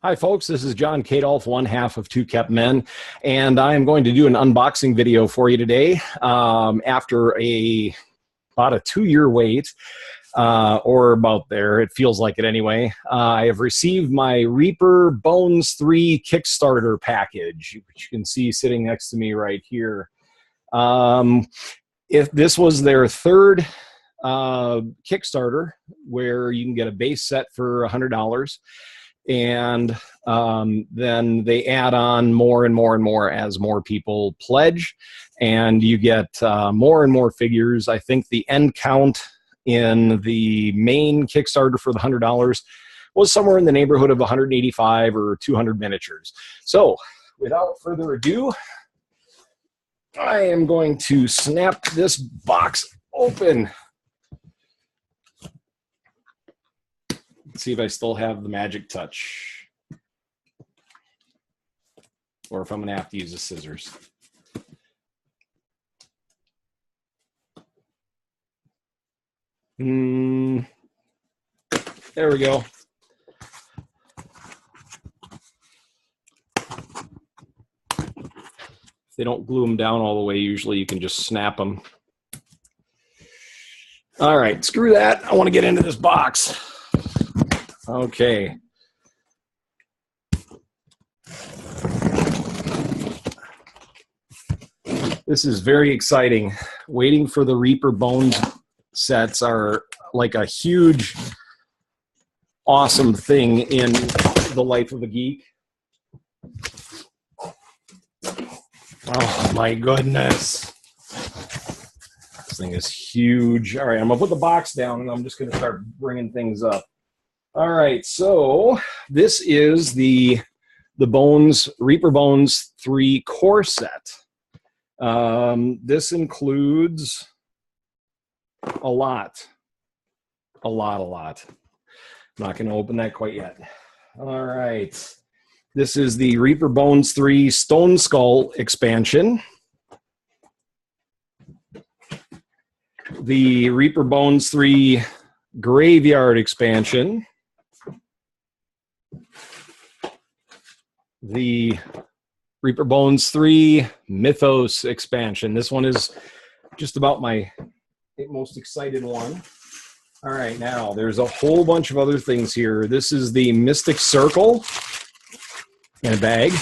Hi, folks. This is John Kadolf, one half of Two Kept Men, and I am going to do an unboxing video for you today. After about a 2-year wait, or about there, it feels like it anyway. I have received my Reaper Bones 3 Kickstarter package, which you can see sitting next to me right here. If this was their third Kickstarter, where you can get a base set for $100. And then they add on more and more and more as more people pledge, and you get more and more figures. I think the end count in the main Kickstarter for the $100 was somewhere in the neighborhood of 185 or 200 miniatures. So without further ado, I am going to snap this box open. See if I still have the magic touch, or if I'm going to have to use the scissors. There we go. If they don't glue them down all the way, usually you can just snap them. All right, screw that. I want to get into this box. Okay. This is very exciting. Waiting for the Reaper Bones sets are like a huge, awesome thing in the life of a geek. Oh my goodness. This thing is huge. All right, I'm gonna put the box down and I'm just gonna start bringing things up. All right, so this is the Reaper Bones 3 core set. This includes a lot. I'm not going to open that quite yet. All right, this is the Reaper Bones 3 Stone Skull expansion. The Reaper Bones 3 Graveyard expansion. The Reaper Bones 3 Mythos expansion. This one is just about my most excited one. All right, now there's a whole bunch of other things here. This is the Mystic Circle in a bag.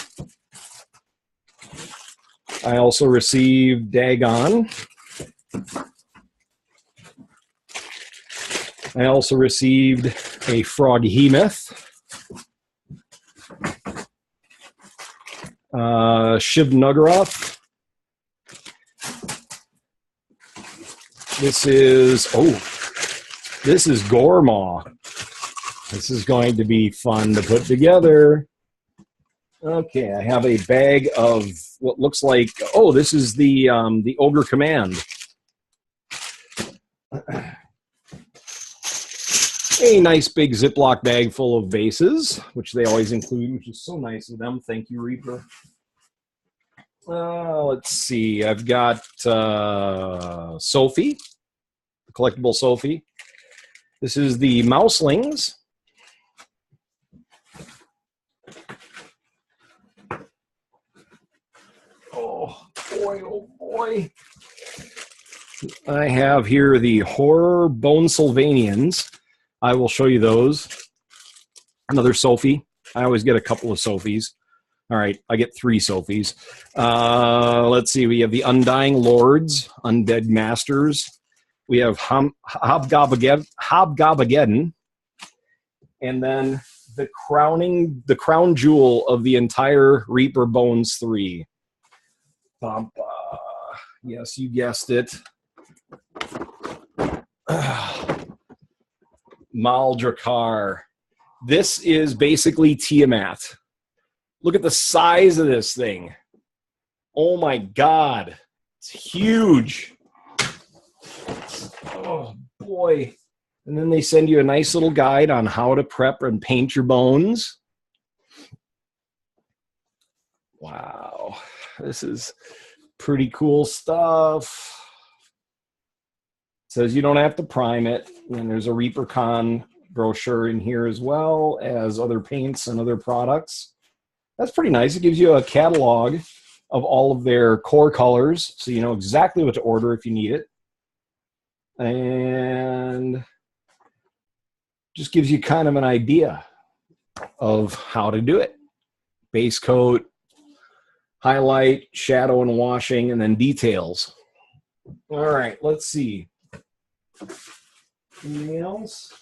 I also received Dagon. I also received a Froghemoth. Shib-Nugaroth. This is Gormaw. This is going to be fun to put together. Okay, I have a bag of what looks like, this is the Ogre Command. A nice big Ziploc bag full of vases, which they always include, which is so nice of them. Thank you, Reaper. Let's see. I've got Sophie, the collectible Sophie. This is the Mouselings. Oh boy. I have here the Horror Bone Sylvanians. I will show you those. Another Sophie. I always get a couple of Sophies. All right, I get 3 Sophies. Let's see. We have the Undying Lords, Undead Masters. We have Hobgobageddon. And then the crown jewel of the entire Reaper Bones 3. Yes, you guessed it. Maldrakar. This is basically Tiamat. Look at the size of this thing. Oh my God. It's huge. Oh boy. And then they send you a nice little guide on how to prep and paint your bones. Wow. This is pretty cool stuff. It says you don't have to prime it. And there's a ReaperCon brochure in here as well as other paints and other products. That's pretty nice. It gives you a catalog of all of their core colors, so you know exactly what to order if you need it. And just gives you kind of an idea of how to do it. Base coat, highlight, shadow and washing, and then details. All right, let's see. Anything else?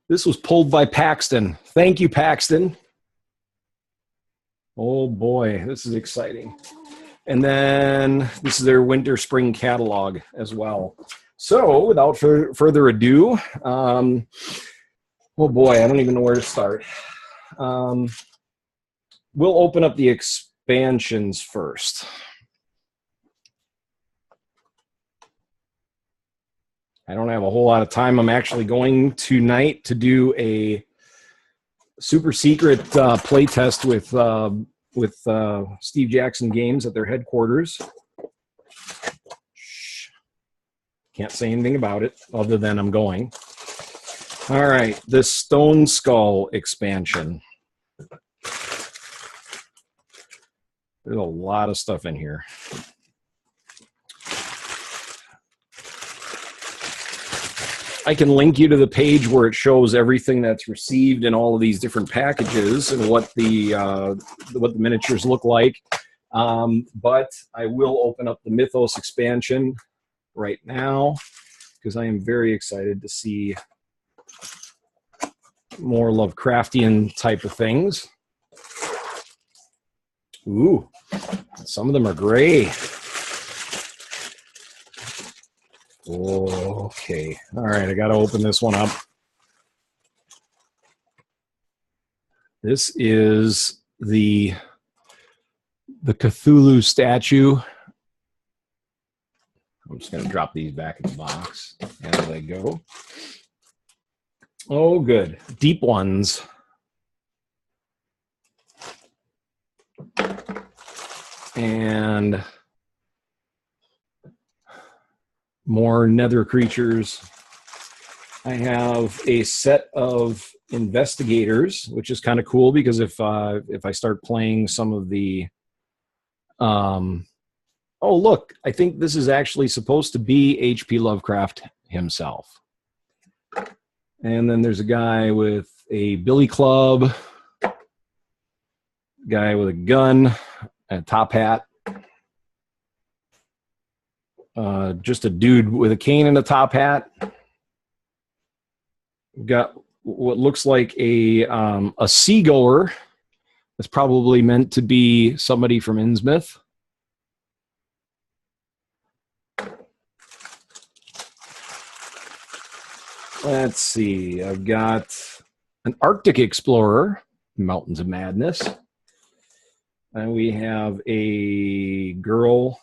This was pulled by Paxton. Thank you, Paxton. Oh boy, this is exciting. And then this is their winter spring catalog as well. So without further ado, oh boy, I don't even know where to start. We'll open up the expansions first. I don't have a whole lot of time. I'm actually going tonight to do a super secret play test with Steve Jackson Games at their headquarters. Shh. Can't say anything about it other than I'm going. All right, the Stone Skull expansion. There's a lot of stuff in here. I can link you to the page where it shows everything that's received in all of these different packages and what the miniatures look like. But I will open up the Mythos expansion right now because I am very excited to see more Lovecraftian type of things. Ooh, some of them are gray. Okay. All right, I got to open this one up. This is the Cthulhu statue. I'm just going to drop these back in the box as they go. Oh, good. Deep ones. And more nether creatures. I have a set of investigators, which is kind of cool because if I start playing some of the oh look, I think this is actually supposed to be H.P. Lovecraft himself. And then there's a guy with a billy club, guy with a gun, and a top hat. Just a dude with a cane and a top hat. Got what looks like a seagoer. That's probably meant to be somebody from Innsmouth. Let's see. I've got an Arctic explorer, Mountains of Madness. And we have a girl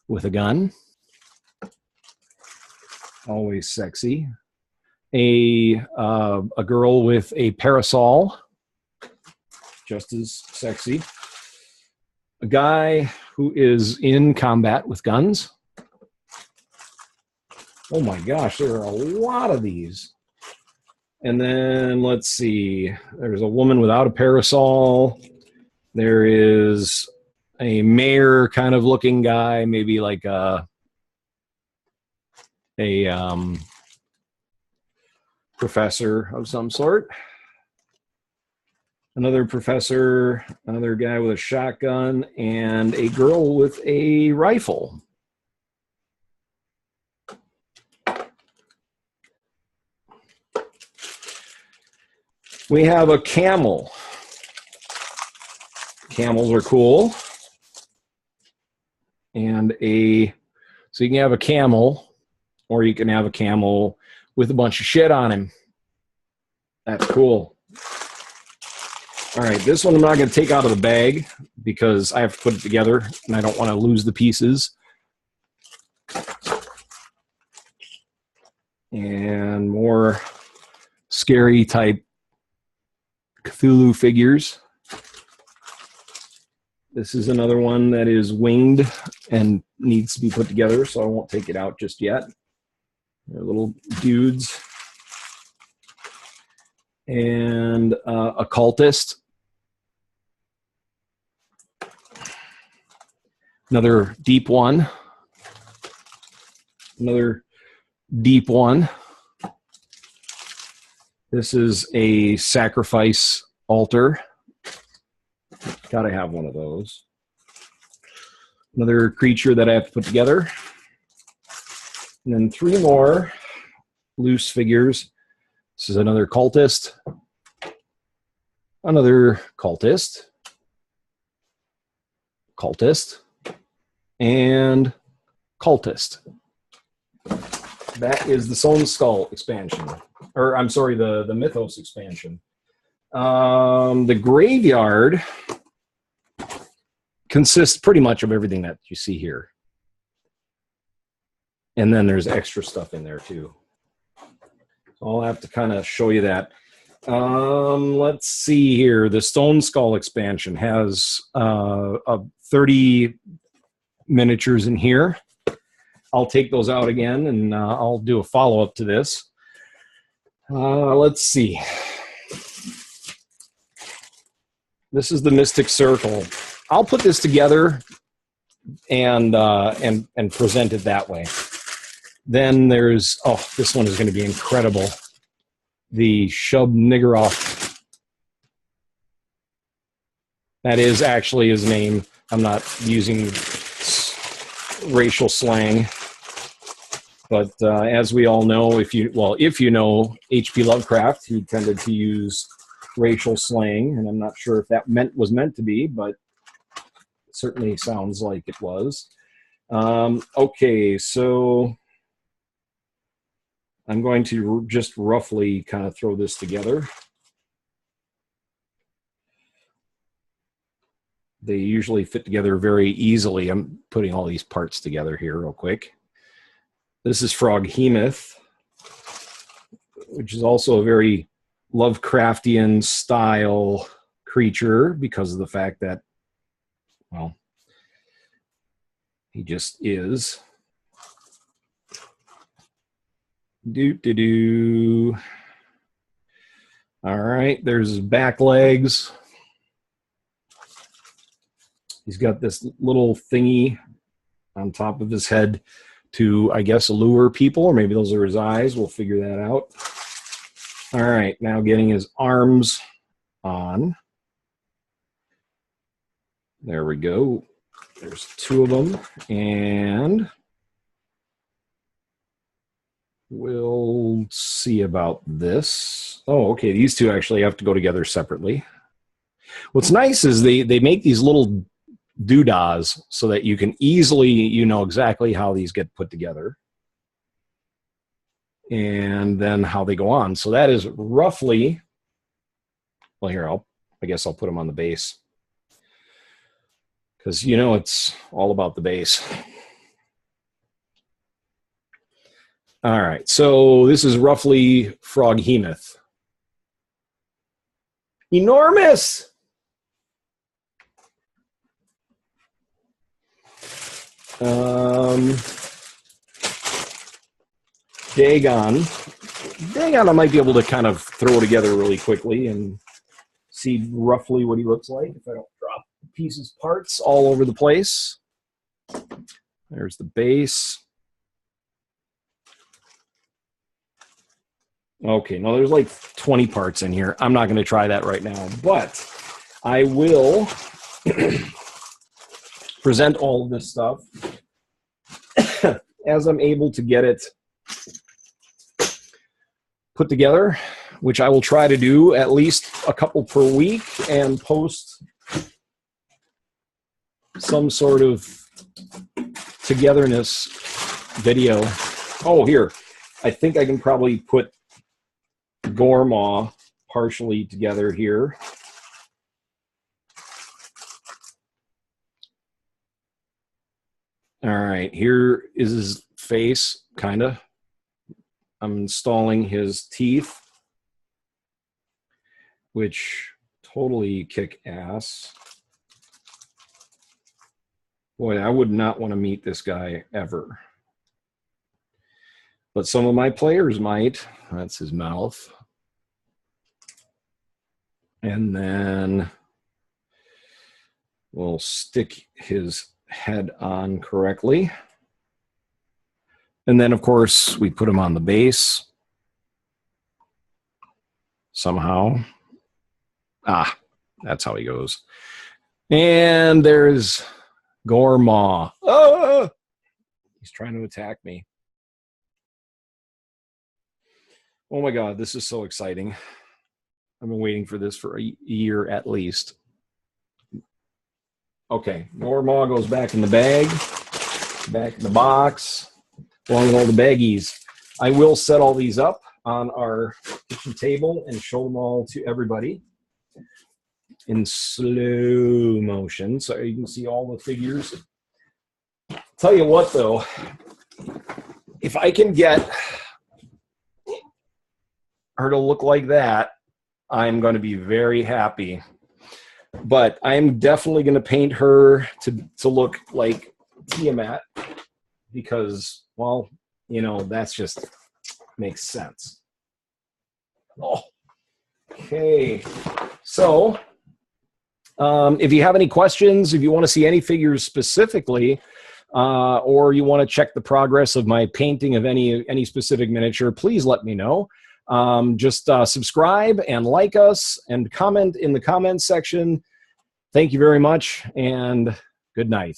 with a gun. Always sexy. A girl with a parasol, just as sexy. A guy who is in combat with guns. Oh my gosh, there are a lot of these. And then let's see, there's a woman without a parasol. There is a mayor kind of looking guy, maybe like a professor of some sort. Another professor, another guy with a shotgun, and a girl with a rifle. We have a camel. Camels are cool. And so you can have a camel, or you can have a camel with a bunch of shit on him. That's cool. All right, this one I'm not going to take out of the bag because I have to put it together and I don't want to lose the pieces. And more scary type Cthulhu figures. This is another one that is winged and needs to be put together, so I won't take it out just yet. They're little dudes. And a cultist. Another deep one. Another deep one. This is a sacrifice altar. Gotta have one of those. Another creature that I have to put together. And then 3 more loose figures. This is another cultist. Another cultist. Cultist. And cultist. That is the Stone Skull expansion. Or, I'm sorry, the Mythos expansion. The graveyard consists pretty much of everything that you see here. And then there's extra stuff in there too. So I'll have to kind of show you that. Let's see here. The Stone Skull expansion has 30 miniatures in here. I'll take those out again and I'll do a follow-up to this. Let's see. This is the Mystic Circle. I'll put this together and present it that way. Then there's, oh, this one is going to be incredible. The Shub Niggurath. That is actually his name. I'm not using racial slang. But as we all know, if you know H.P. Lovecraft, he tended to use racial slang, and I'm not sure if that was meant to be, but it certainly sounds like it was. Okay, so I'm going to just roughly kind of throw this together. They usually fit together very easily. I'm putting all these parts together here real quick. This is Froghemoth, which is also a very Lovecraftian style creature because of the fact that, well, he just is. All right, there's his back legs. He's got this little thingy on top of his head to, I guess, lure people, or maybe those are his eyes. We'll figure that out. All right, now getting his arms on. There we go. There's 2 of them, and we'll see about this. Oh, okay, these 2 actually have to go together separately. What's nice is they make these little doodahs so that you can easily, you know exactly how these get put together and then how they go on. So that is roughly, well, here, I guess I'll put them on the base because, you know, it's all about the base. All right, so this is roughly Froghemoth. Enormous! Dagon, I might be able to kind of throw together really quickly and see roughly what he looks like if I don't drop pieces, parts all over the place. There's the base. Okay, no, there's like 20 parts in here. I'm not going to try that right now, but I will present all of this stuff as I'm able to get it put together, which I will try to do at least a couple per week and post some sort of togetherness video. Oh, here. I think I can probably put Gormaw partially together here. All right, here is his face, kind of. I'm installing his teeth, which totally kick ass. Boy, I would not want to meet this guy ever. but some of my players might. That's his mouth. And then we'll stick his head on correctly. And then, of course, we put him on the base somehow. Ah, that's how he goes. And there's Gormaw. Ah! He's trying to attack me. Oh my God, this is so exciting. I've been waiting for this for a year at least. Okay, Gormaw goes back in the bag, back in the box, along with all the baggies. I will set all these up on our kitchen table and show them all to everybody in slow motion so you can see all the figures. Tell you what though, if I can get her to look like that, I'm going to be very happy. But I'm definitely going to paint her to look like Tiamat because, well, you know, that's just makes sense. Oh, okay. So if you have any questions, if you want to see any figures specifically, or you want to check the progress of my painting of any specific miniature, please let me know. Just subscribe and like us and comment in the comments section. Thank you very much and good night.